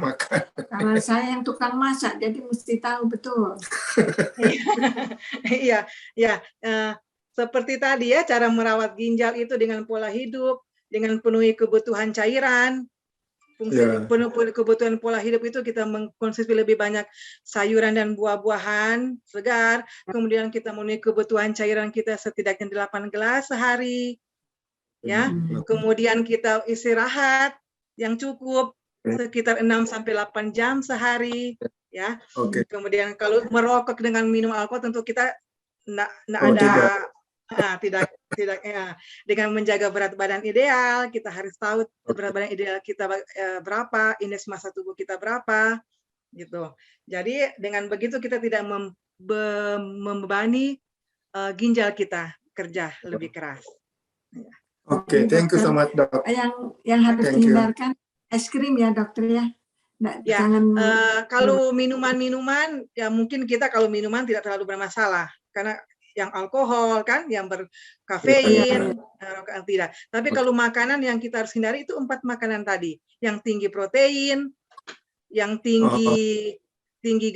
E: Karena saya yang tukang masak, jadi mesti tahu betul.
B: Iya, seperti tadi ya, cara merawat ginjal itu dengan pola hidup, dengan penuhi kebutuhan cairan. Penuh kebutuhan pola hidup itu kita mengkonsumsi lebih banyak sayuran dan buah-buahan segar, kemudian kita memenuhi kebutuhan cairan kita setidaknya 8 gelas sehari, ya. Kemudian kita istirahat yang cukup sekitar 6-8 jam sehari, ya. Kemudian kalau merokok dengan minum alkohol tentu kita tidak dengan menjaga berat badan ideal, kita harus tahu berat badan ideal kita berapa, indeks massa tubuh kita berapa, gitu. Jadi dengan begitu kita tidak membebani ginjal kita kerja lebih keras.
D: Oke, thank you so much, Dok.
E: Yang harus dihindarkan es krim ya, dokter ya. Jangan
B: kalau minuman-minuman ya mungkin kita kalau minuman tidak terlalu bermasalah karena yang alkohol kan, yang berkafein, tidak. Tapi kalau makanan yang kita harus hindari itu 4 makanan tadi, yang tinggi protein, yang tinggi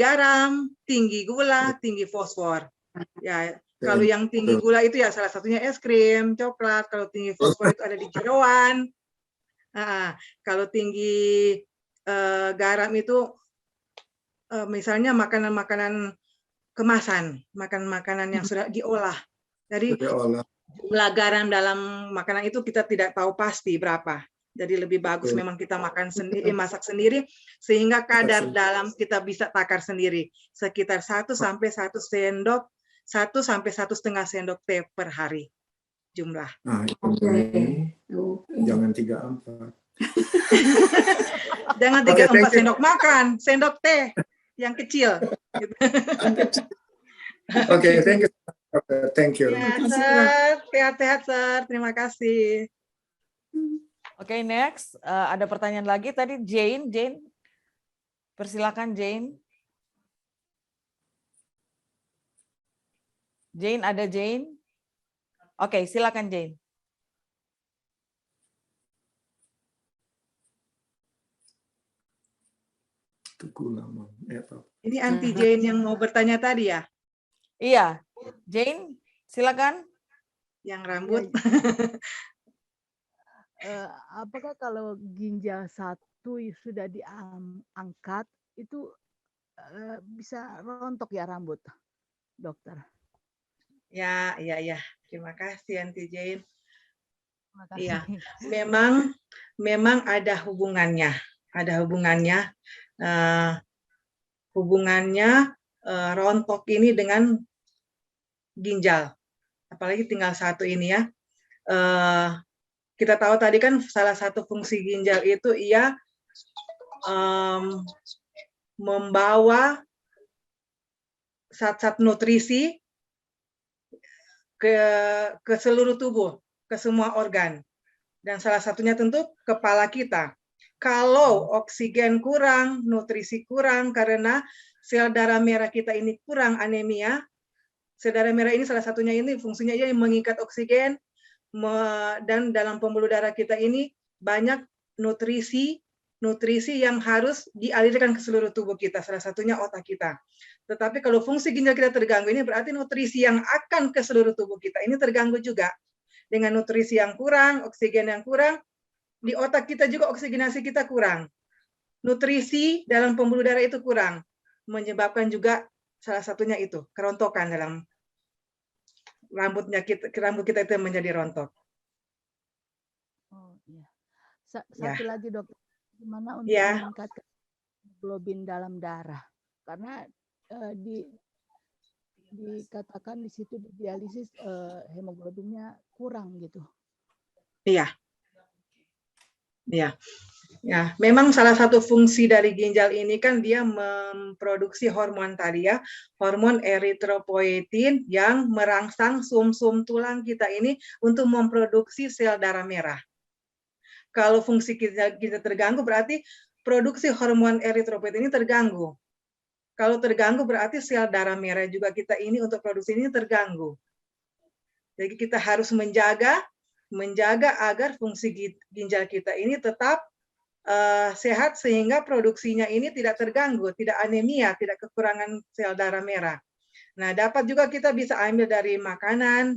B: garam, tinggi gula, tinggi fosfor. Ya, kalau yang tinggi gula itu ya salah satunya es krim, coklat. Kalau tinggi fosfor itu ada di jeroan. Kalau tinggi garam itu misalnya makanan-makanan kemasan, makanan yang sudah diolah. Jadi jumlah garam dalam makanan itu kita tidak tahu pasti berapa. Jadi lebih bagus memang kita makan sendiri, masak sendiri, sehingga kadar dalam kita bisa takar sendiri. Sekitar 1 sampai 1 setengah sendok teh per hari jumlah.
D: Jangan 3-4.
B: Jangan 3-4 sendok makan, sendok teh yang kecil.
D: Oke, thank you.
B: Ya, Sir. Sehat-sehat, Sir. Terima kasih.
A: Oke, next. Ada pertanyaan lagi tadi, Jane. Persilakan, Jane. Jane, ada Jane? Oke, silakan, Jane.
B: Ini anti Jane yang mau bertanya tadi ya?
A: Iya, Jane, silakan.
B: Yang rambut.
F: Apakah kalau ginjal 1 sudah diangkat itu bisa rontok ya rambut, dokter?
B: Ya. Terima kasih anti Jane.
F: Terima kasih.
B: Iya, memang ada hubungannya. Rontok ini dengan ginjal, apalagi tinggal 1 ini ya. Kita tahu tadi kan salah satu fungsi ginjal itu ia membawa zat-zat nutrisi ke seluruh tubuh, ke semua organ. Dan salah satunya tentu kepala kita. Kalau oksigen kurang, nutrisi kurang karena sel darah merah kita ini kurang anemia, sel darah merah ini salah satunya ini fungsinya ini mengikat oksigen, dan dalam pembuluh darah kita ini banyak nutrisi yang harus dialirkan ke seluruh tubuh kita, salah satunya otak kita. Tetapi kalau fungsi ginjal kita terganggu, ini berarti nutrisi yang akan ke seluruh tubuh kita ini terganggu juga. Dengan nutrisi yang kurang, oksigen yang kurang, di otak kita juga oksigenasi kita kurang. Nutrisi dalam pembuluh darah itu kurang, menyebabkan juga salah satunya itu, kerontokan dalam rambut kita itu menjadi rontok.
F: Oh iya. Satu lagi dokter, gimana untuk
B: Ya.
F: meningkatkan hemoglobin dalam darah? Karena dikatakan di situ di dialisis hemoglobinnya kurang gitu.
B: Iya. Ya. Ya, memang salah satu fungsi dari ginjal ini kan dia memproduksi hormon tadi ya, hormon eritropoietin yang merangsang sum-sum tulang kita ini untuk memproduksi sel darah merah. Kalau fungsi kita terganggu berarti produksi hormon eritropoietin ini terganggu. Kalau terganggu berarti sel darah merah juga kita ini untuk produksi ini terganggu. Jadi kita harus menjaga agar fungsi ginjal kita ini tetap sehat sehingga produksinya ini tidak terganggu, tidak anemia, tidak kekurangan sel darah merah. Nah, dapat juga kita bisa ambil dari makanan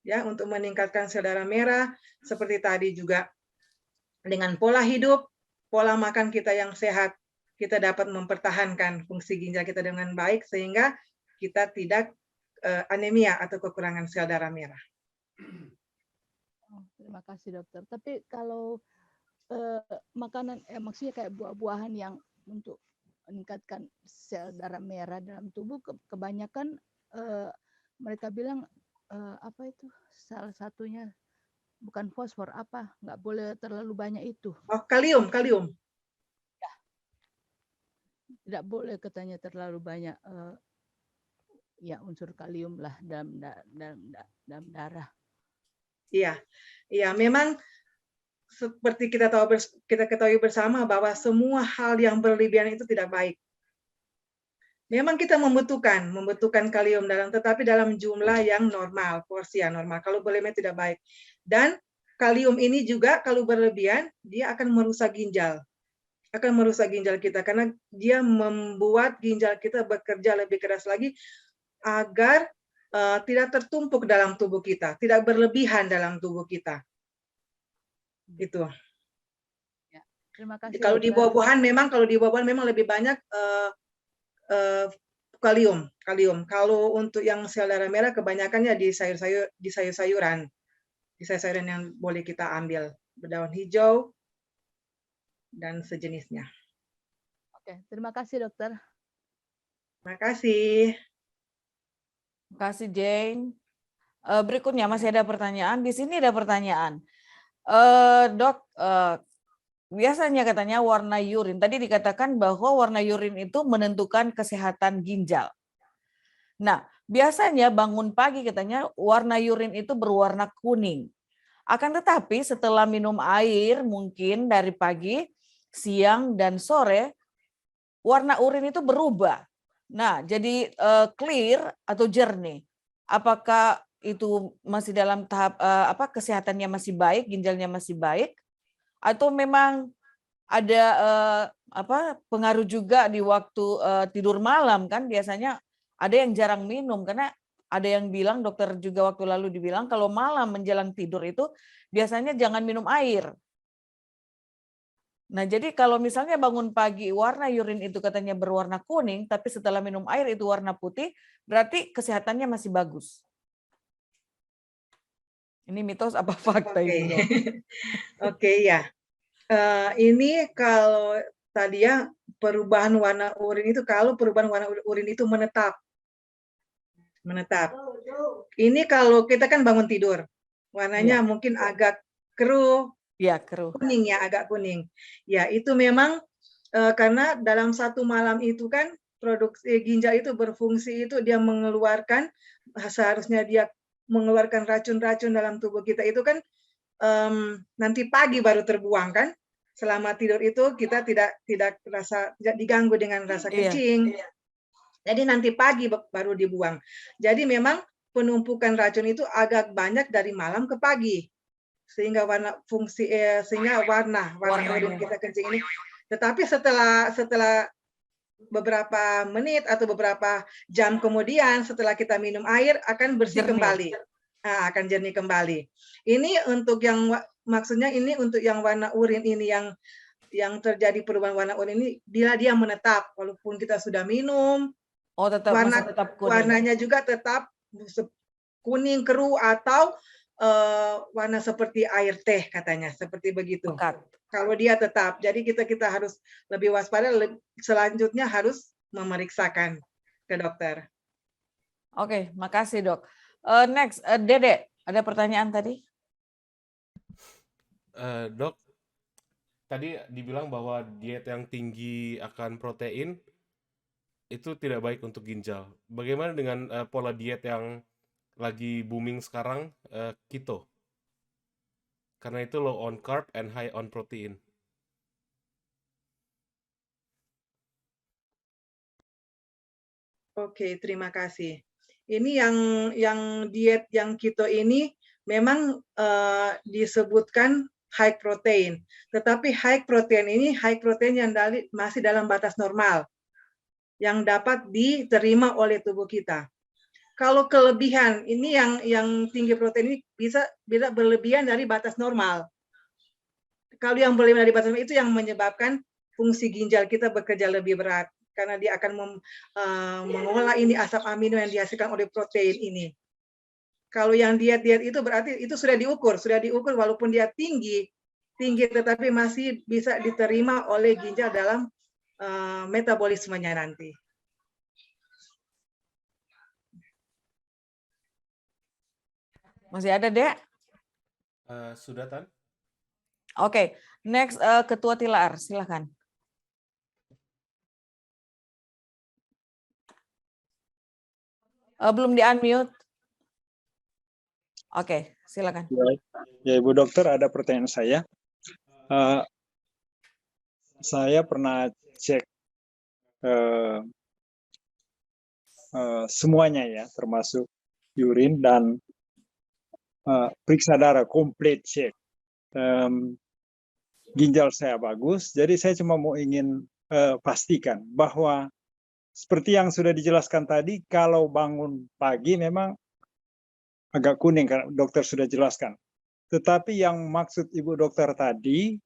B: ya untuk meningkatkan sel darah merah, seperti tadi juga dengan pola hidup, pola makan kita yang sehat, kita dapat mempertahankan fungsi ginjal kita dengan baik sehingga kita tidak anemia atau kekurangan sel darah merah.
F: Oh, terima kasih dokter. Tapi kalau makanan, maksudnya kayak buah-buahan yang untuk meningkatkan sel darah merah dalam tubuh, kebanyakan mereka bilang apa itu salah satunya bukan fosfor, apa nggak boleh terlalu banyak itu.
B: Oh, kalium.
F: Ya. Tidak boleh katanya terlalu banyak ya unsur kalium lah dalam darah.
B: Iya, memang seperti kita ketahui bersama bahwa semua hal yang berlebihan itu tidak baik. Memang kita membutuhkan kalium tetapi dalam jumlah yang normal, porsi yang normal. Kalau berlebihan tidak baik. Dan kalium ini juga kalau berlebihan dia akan merusak ginjal. Akan merusak ginjal kita karena dia membuat ginjal kita bekerja lebih keras lagi agar tidak tertumpuk dalam tubuh kita, tidak berlebihan dalam tubuh kita. Itu.
F: Ya, terima kasih.
B: Kalau di buah-buahan memang lebih banyak kalium. Kalau untuk yang sel darah merah kebanyakannya di sayur-sayuran. Di sayur-sayuran yang boleh kita ambil, berdaun hijau dan sejenisnya.
F: Oke, terima kasih dokter.
B: Terima kasih.
A: Terima kasih Jane. Berikutnya masih ada pertanyaan. Di sini ada pertanyaan. Dok, biasanya katanya warna urin. Tadi dikatakan bahwa warna urin itu menentukan kesehatan ginjal. Nah, biasanya bangun pagi katanya warna urin itu berwarna kuning. Akan tetapi setelah minum air mungkin dari pagi, siang, dan sore, warna urin itu berubah. Nah, jadi clear atau jernih. Apakah itu masih dalam tahap kesehatannya masih baik, ginjalnya masih baik, atau memang ada pengaruh juga di waktu tidur malam kan biasanya ada yang jarang minum karena ada yang bilang dokter juga waktu lalu dibilang kalau malam menjelang tidur itu biasanya jangan minum air. Nah, jadi kalau misalnya bangun pagi warna urin itu katanya berwarna kuning, tapi setelah minum air itu warna putih, berarti kesehatannya masih bagus. Ini mitos apa fakta Ibu Dok?
B: Oke, ya. Ini kalau tadi ya perubahan warna urin itu kalau perubahan warna urin itu menetap. Ini kalau kita kan bangun tidur, warnanya mungkin agak keruh.
A: Ya, keruh.
B: Kuning ya, agak kuning. Ya, itu memang karena dalam satu malam itu kan produksi ginjal itu berfungsi itu dia mengeluarkan, seharusnya dia mengeluarkan racun-racun dalam tubuh kita itu kan nanti pagi baru terbuang kan. Selama tidur itu kita tidak diganggu dengan rasa
A: Iya.
B: kencing. Jadi nanti pagi baru dibuang. Jadi memang penumpukan racun itu agak banyak dari malam ke pagi, sehingga warna urin kita kencing ini. Tetapi setelah beberapa menit atau beberapa jam kemudian setelah kita minum air akan bersih
A: Jernih.
B: kembali. Akan jernih kembali. Ini untuk yang maksudnya ini untuk yang warna urin ini yang terjadi perubahan warna urin ini bila dia menetap walaupun kita sudah minum.
A: Oh, masih tetap kuning.
B: Warnanya juga tetap kuning keruh atau warna seperti air teh katanya, seperti begitu.
A: Pekat.
B: Kalau dia tetap, jadi kita harus lebih waspada. Selanjutnya harus memeriksakan ke dokter.
A: Oke, makasih dok. Next, Dede, ada pertanyaan tadi?
G: Dok, tadi dibilang bahwa diet yang tinggi akan protein itu tidak baik untuk ginjal. Bagaimana dengan pola diet yang lagi booming sekarang, keto? Karena itu low on carb and high on protein.
B: Oke, terima kasih. Ini yang diet yang keto ini memang disebutkan high protein. Tetapi high protein ini high protein yang masih dalam batas normal, yang dapat diterima oleh tubuh kita. Kalau kelebihan ini yang tinggi protein ini bisa berlebihan dari batas normal. Kalau yang berlebihan dari batas normal itu yang menyebabkan fungsi ginjal kita bekerja lebih berat karena dia akan mengolah ini asam amino yang dihasilkan oleh protein ini. Kalau yang diet itu berarti itu sudah diukur walaupun dia tinggi tetapi masih bisa diterima oleh ginjal dalam metabolismenya nanti.
A: Masih ada, Dek?
G: Sudah, Tan?
A: Oke, next Ketua Tilar, silakan. Belum di-unmute. Oke, silakan.
H: Ya, Ibu Dokter, ada pertanyaan saya. Saya pernah cek semuanya ya, termasuk urin dan periksa darah, komplit cek. Ginjal saya bagus, jadi saya cuma ingin pastikan bahwa seperti yang sudah dijelaskan tadi, kalau bangun pagi memang agak kuning, karena dokter sudah jelaskan. Tetapi yang maksud Ibu Dokter tadi,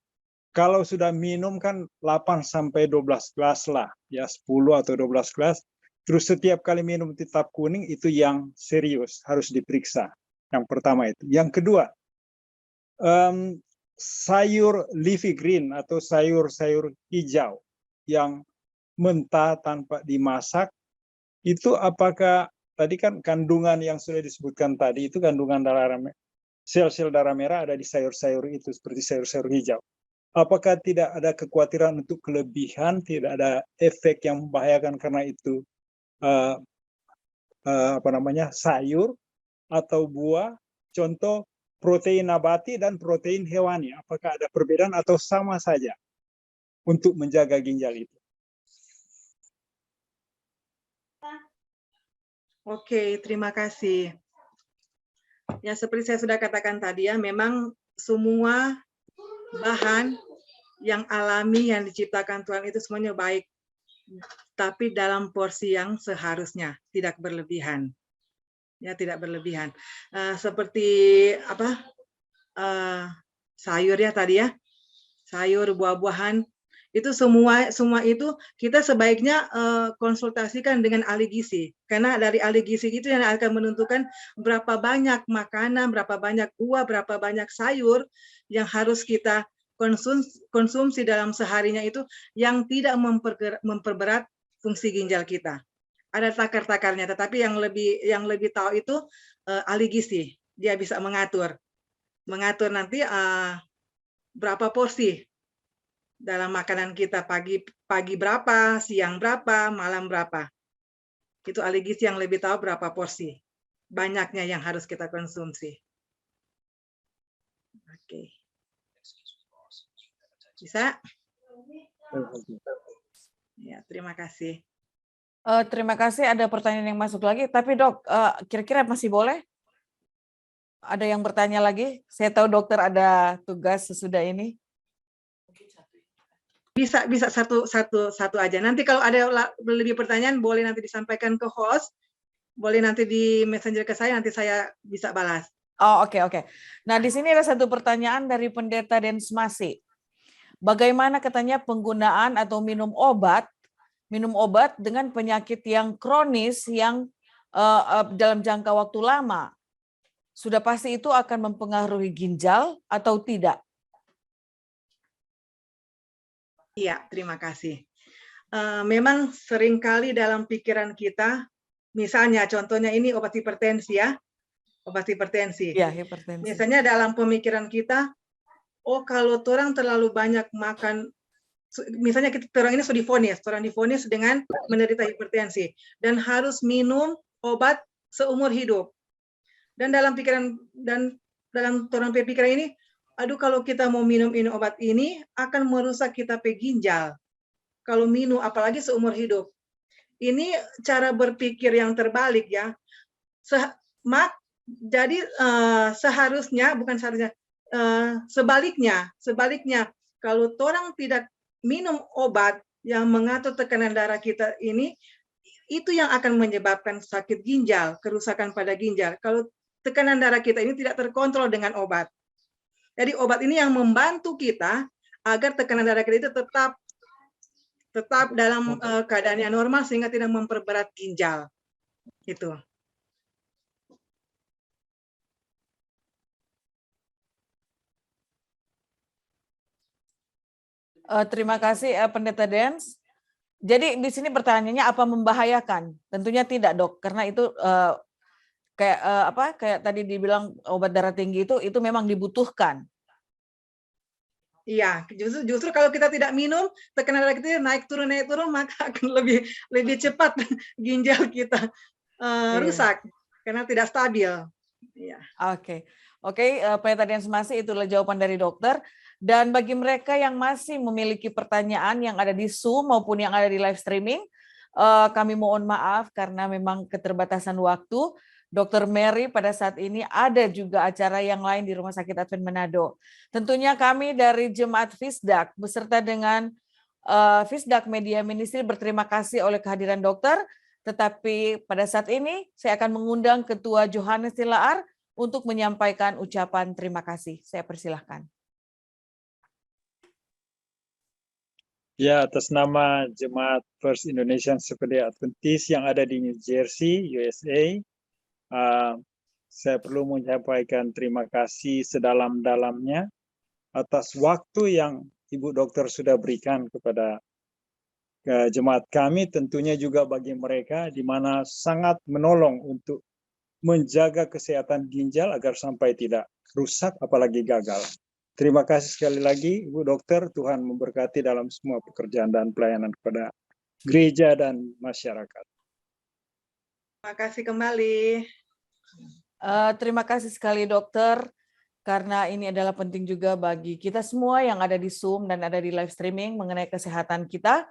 H: kalau sudah minum kan 8-12 gelas lah, ya 10 atau 12 gelas, terus setiap kali minum tetap kuning, itu yang serius, harus diperiksa. Yang pertama itu. Yang kedua, sayur leafy green atau sayur-sayur hijau yang mentah tanpa dimasak, itu apakah tadi kan kandungan yang sudah disebutkan tadi itu kandungan sel-sel darah merah ada di sayur-sayur itu seperti sayur-sayur hijau. Apakah tidak ada kekhawatiran untuk kelebihan, tidak ada efek yang membahayakan karena itu sayur atau buah, contoh protein nabati dan protein hewani, apakah ada perbedaan atau sama saja untuk menjaga ginjal itu?
B: Oke, terima kasih. Ya, seperti saya sudah katakan tadi ya, memang semua bahan yang alami yang diciptakan Tuhan itu semuanya baik, tapi dalam porsi yang seharusnya, tidak berlebihan. Ya, tidak berlebihan. Seperti sayur ya tadi ya, sayur, buah-buahan, itu semua itu kita sebaiknya konsultasikan dengan ahli gizi, karena dari ahli gizi itu yang akan menentukan berapa banyak makanan, berapa banyak buah, berapa banyak sayur yang harus kita konsumsi dalam seharinya itu yang tidak memperberat fungsi ginjal kita. Ada takar-takarnya, tetapi yang lebih tahu itu ahli gizi. Dia bisa mengatur nanti berapa porsi dalam makanan kita pagi berapa, siang berapa, malam berapa. Itu ahli gizi yang lebih tahu berapa porsi. Banyaknya yang harus kita konsumsi. Oke. Bisa? Ya, terima kasih.
A: Terima kasih. Ada pertanyaan yang masuk lagi. Tapi dok, kira-kira masih boleh? Ada yang bertanya lagi? Saya tahu dokter ada tugas sesudah ini.
B: Bisa satu aja. Nanti kalau ada lebih pertanyaan boleh nanti disampaikan ke host, boleh nanti di messenger ke saya, nanti saya bisa balas.
A: Oh, oke. Nah, di sini ada satu pertanyaan dari Pendeta Densmasi. Bagaimana katanya penggunaan atau minum obat dengan penyakit yang kronis yang dalam jangka waktu lama? Sudah pasti itu akan mempengaruhi ginjal atau tidak?
B: Iya, terima kasih. Memang seringkali dalam pikiran kita, misalnya contohnya ini obat hipertensi ya, obat hipertensi.
A: Iya, hipertensi.
B: Misalnya dalam pemikiran kita, oh kalau orang terlalu banyak makan, misalnya orang ini sudah divonis dengan menderita hipertensi dan harus minum obat seumur hidup. Dan dalam pikiran dan dalam orang pikiran ini, aduh kalau kita mau minum ini obat ini akan merusak kita pe ginjal. Kalau minum apalagi seumur hidup. Ini cara berpikir yang terbalik ya. Jadi seharusnya bukan seharusnya sebaliknya kalau orang tidak minum obat yang mengatur tekanan darah kita ini, itu yang akan menyebabkan sakit ginjal, kerusakan pada ginjal. Kalau tekanan darah kita ini tidak terkontrol dengan obat. Jadi obat ini yang membantu kita agar tekanan darah kita itu tetap dalam keadaan yang normal sehingga tidak memperberat ginjal. Itu.
A: Terima kasih Pendeta Dens. Jadi di sini pertanyaannya apa membahayakan? Tentunya tidak, Dok, karena itu kayak tadi dibilang obat darah tinggi itu memang dibutuhkan.
B: Iya, justru kalau kita tidak minum, tekanan darah kita naik turun, maka akan lebih cepat ginjal kita rusak karena tidak stabil. Iya.
A: Oke, Pendeta Densmasi, itulah jawaban dari dokter. Dan bagi mereka yang masih memiliki pertanyaan yang ada di Zoom maupun yang ada di live streaming, kami mohon maaf karena memang keterbatasan waktu. Dr. Mary pada saat ini ada juga acara yang lain di Rumah Sakit Advent Manado. Tentunya kami dari Jemaat Fisdak beserta dengan Fisdak Media Ministry berterima kasih oleh kehadiran dokter. Tetapi pada saat ini saya akan mengundang Ketua Johannes Tilaar untuk menyampaikan ucapan terima kasih. Saya persilahkan.
H: Ya, atas nama Jemaat First Indonesian Seventh-day Adventist yang ada di New Jersey, USA, saya perlu menyampaikan terima kasih sedalam-dalamnya atas waktu yang Ibu Dokter sudah berikan kepada jemaat kami, tentunya juga bagi mereka di mana sangat menolong untuk menjaga kesehatan ginjal agar sampai tidak rusak apalagi gagal. Terima kasih sekali lagi Ibu Dokter, Tuhan memberkati dalam semua pekerjaan dan pelayanan kepada gereja dan masyarakat.
B: Terima kasih kembali.
A: Terima kasih sekali dokter, karena ini adalah penting juga bagi kita semua yang ada di Zoom dan ada di live streaming mengenai kesehatan kita.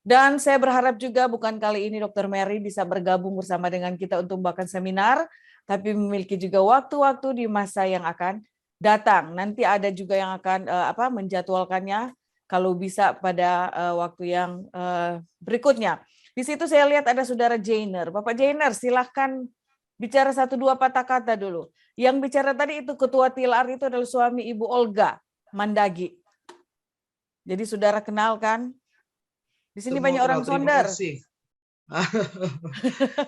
A: Dan saya berharap juga bukan kali ini Dr. Mary bisa bergabung bersama dengan kita untuk membawakan seminar, tapi memiliki juga waktu-waktu di masa yang akan datang. Nanti ada juga yang akan menjadwalkannya kalau bisa pada waktu yang berikutnya. Di situ saya lihat ada saudara Jainer. Bapak Jainer, silahkan bicara 1-2 patah kata dulu. Yang bicara tadi itu Ketua Tilaar itu adalah suami Ibu Olga Mandagi. Jadi saudara kenal kan? Di sini banyak orang sonder.
I: Terima kasih.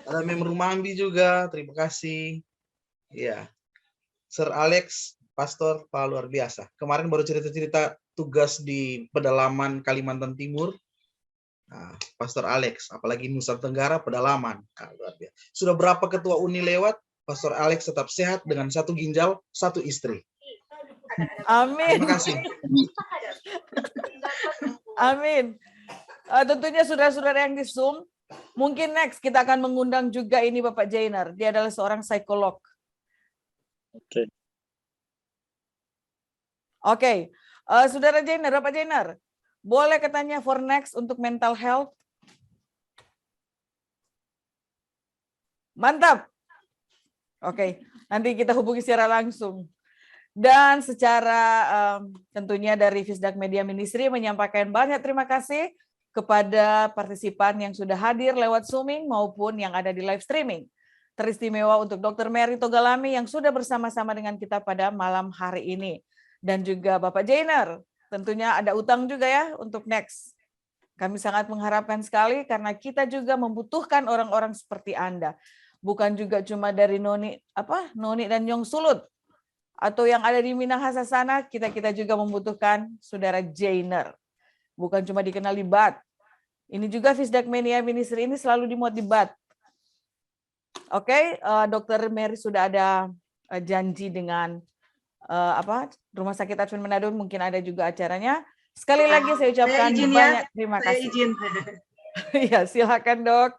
I: Ada member Mambi juga, terima kasih. Ya, Sir Alex, Pastor, Pak luar biasa. Kemarin baru cerita-cerita tugas di pedalaman Kalimantan Timur. Nah, Pastor Alex, apalagi Nusa Tenggara, pedalaman. Nah, luar biasa. Sudah berapa ketua uni lewat, Pastor Alex tetap sehat dengan 1 ginjal, 1 istri.
A: Amin.
I: Terima kasih.
A: Amin. Tentunya saudara-saudara yang di Zoom, mungkin next kita akan mengundang juga ini Bapak Jainer. Dia adalah seorang psikolog.
H: Oke.
A: Oke, Saudara Jainer, Bapak Jainer, boleh katanya for next untuk mental health? Mantap. Oke, nanti kita hubungi secara langsung. Dan secara tentunya dari Fisdak Media Ministry menyampaikan banyak terima kasih kepada partisipan yang sudah hadir lewat Zooming maupun yang ada di live streaming. Teristimewa untuk Dr. Mary Togalami yang sudah bersama-sama dengan kita pada malam hari ini. Dan juga Bapak Jainer, tentunya ada utang juga ya untuk next. Kami sangat mengharapkan sekali karena kita juga membutuhkan orang-orang seperti Anda. Bukan juga cuma dari Noni dan Yong Sulut atau yang ada di Minahasa sana, kita juga membutuhkan Saudara Jainer. Bukan cuma dikenal di BAT. Ini juga Fisdak Media Ministry ini selalu dimuat di BAT. Oke, Dr. Mary sudah ada janji dengan Rumah Sakit Advent Manado, mungkin ada juga acaranya. Sekali lagi saya ucapkan banyak terima kasih.
B: Saya izin.
A: Ya, silakan Dok.